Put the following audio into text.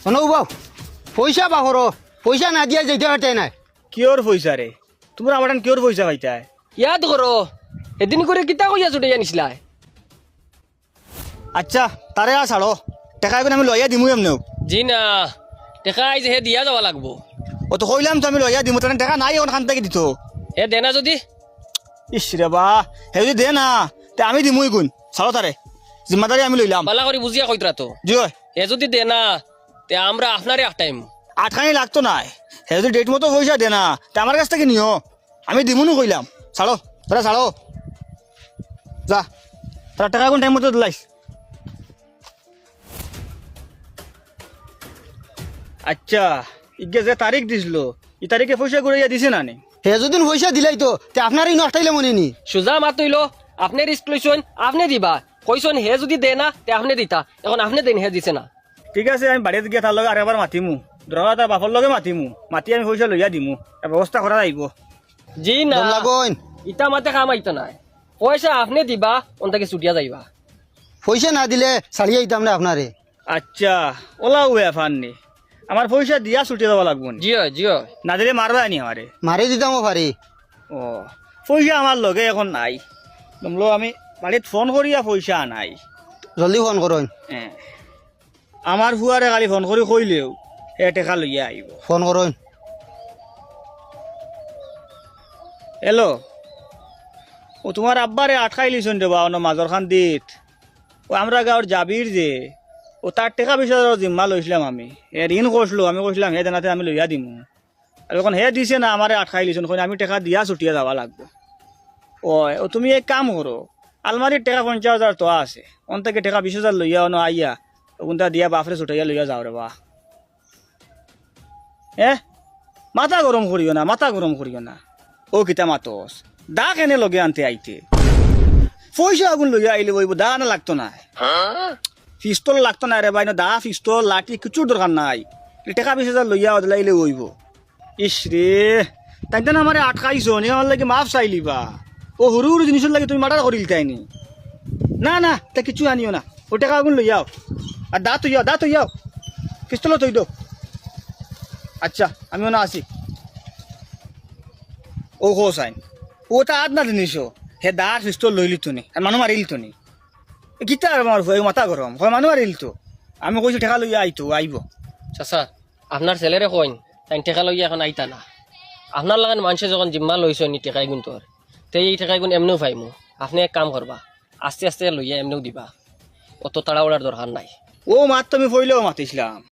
শোনো বাবু পয়সা বাহর পয়সা না দিয়া যেতে পারতে নাই। কিয়র পয়সা রে? তোমরা আমার কিয়র পয়সা পাইতাই? ইয়াদ করো এদিন করে কিতা কইয়া ছুটে জানিছিলা? আচ্ছা তারে আর ছাড়ো, টাকা এখন আমি লইয়া দিমু এমনেও। জি না, টেকা আইছে হে দিয়া যাওয়া লাগবো। ও তো কইলাম তো আমি লইয়া দিমু, তার টাকা নাই এখন খান থেকে দিত। হে দেনা যদি ইস রে বা, হে যদি দে না তে আমি দিমুই গুণ, ছাড়ো তারে, জিম্মাদারি আমি লইলাম। পালা করে বুঝিয়া কইতরা তো। জি হয়, হে যদি দেনা তে আমরা আপনারে আটাইম। আটখানি লাগতো নাই, হে যদি ডেট মতো পয়সা দে না তে আমার কাছ থেকে নিও, আমি দিমুনু কইলাম। ছাড়ো তারা ছাড়ো, যা তার টাকা কোন টাইম মতো দিলাইস। আচ্ছা ইগে যে তারিখ দিছিল এই তারিখে পয়সা ঘুরাইয়া দিছে না নি? হে যদি পয়সা দিলাই তো আপনারই নষ্টাইলে মনে নি। সুজা মাত হইলো আপনি রিস্ক লইছেন, আপনি দিবা। কইছেন হে যদি দে না তে আপনি দিতা, এখন আপনি দেন হে দিছে না। ঠিক আছে আমি বাড়িতে গিয়ে তার লগে আর একবার মাতিমু, ধরা তার বাপর লগে মাতিমু, মাতি আমি পয়সা লইয়া দিমু, ব্যবস্থা করা যাইব। জি না, লাগন ইটা মাতে কাম আইতা নাই। পয়সা আপনি দিবা, অন্তাকে ছুটিয়া যাইবা। পয়সা না দিলে ছাড়িয়ে দিতাম না আপনারে। আচ্ছা ওলা উয়া ফাননি, আমার পয়সা দিয়া ছুটি দেওয়া লাগবো নি? জিও জিও না দিলে মারবা নি আমারে? মারি দিতামও পারি। ও পয়সা আমার লগে এখন নাই, তোমলো আমি বাড়িত ফোন করিয়া পয়সা নাই। জলদি ফোন করুন। আমার ফুয়ারে খালি ফোন কৰি কইলেও এ টেকা লইয়া আইব। ফোন করুন। হেল্ল', ও তোমার আব্বারে আটকাই লিছন দেবা অন্য মাজর খান দিত। ও আমরা গাঁৱৰ জাবির যে ও তার টাকা পয়সা জিম্মা লইছিলাম আমি, এ ঋণ করছিল, আমি কইছিলাম হে দেনাতে আমি লইয়া দিমু, আর এখন হে দিছে না আমারে আটকাই লিছন, আমি টাকা দিয়া ছুটিয়া যাওয়া লাগবো। ও তুমি এক কাম করো, আলমারির টাকা 50,000 তো আছে, অন থেকে টাকা 20,000 লইয়া অন আইয়া ওগুনটা দিয়া বাপরে ছুটাইয়া লইয়া যাও রে বা। মাথা গরম করিও না, মাথা গরম করিও না। ও কিতা মাতস, দা কেনে লগে আনতে আইতে? পয়সা আগুন লইয়া আইলে বইব, দা না লাগতো না, পিস্তল লাগতো না রে ভাই, দা পিস্তল লাঠি কিছু দরকার নাই, টাকা 20,000 লইয়া দিলাইলে হইব। ইস রে, তাই না আমার আটকাইছো নি, আমার লাগে মাফ চাইলিবা। ও সরু সরু জিনিসের লাগে তুমি মার্ডার করিল তাইনি? না না তা কিছু আনিও না, ও টাকা আগুন লইয়াও, আর দা তুইয়াও, দা তুইয়াও, পিস্তল তুই দো। আচ্ছা আমিও না আসি। ও হো সাইন, ওটা আদ না জিনিস, হে দা পিস্তল লইলি তো নি, আর মানুষ মারিল তো নি, গীতা আর আমার মাথা গরম হয়, মানুষ মারিল তো। আমি কইছি টাকা লইয়া আইতো, আইব। চাচা আপনার ছেলেরে কইন তাই টেকা লইয়া এখন আইতা না। আপনার লাগান মানুষে যখন জিম্মা লইছেন নি টেকাই গুণ তোর, তে এই টেকাই গুণ এমনিও পাইমু। আপনি এক কাম করবা, আস্তে আস্তে লইয়া এমনিও দিবা, অত তাড়াহুড়ার দরকার নাই। ও মাত তুমি পইলেও মাতিছিলাম।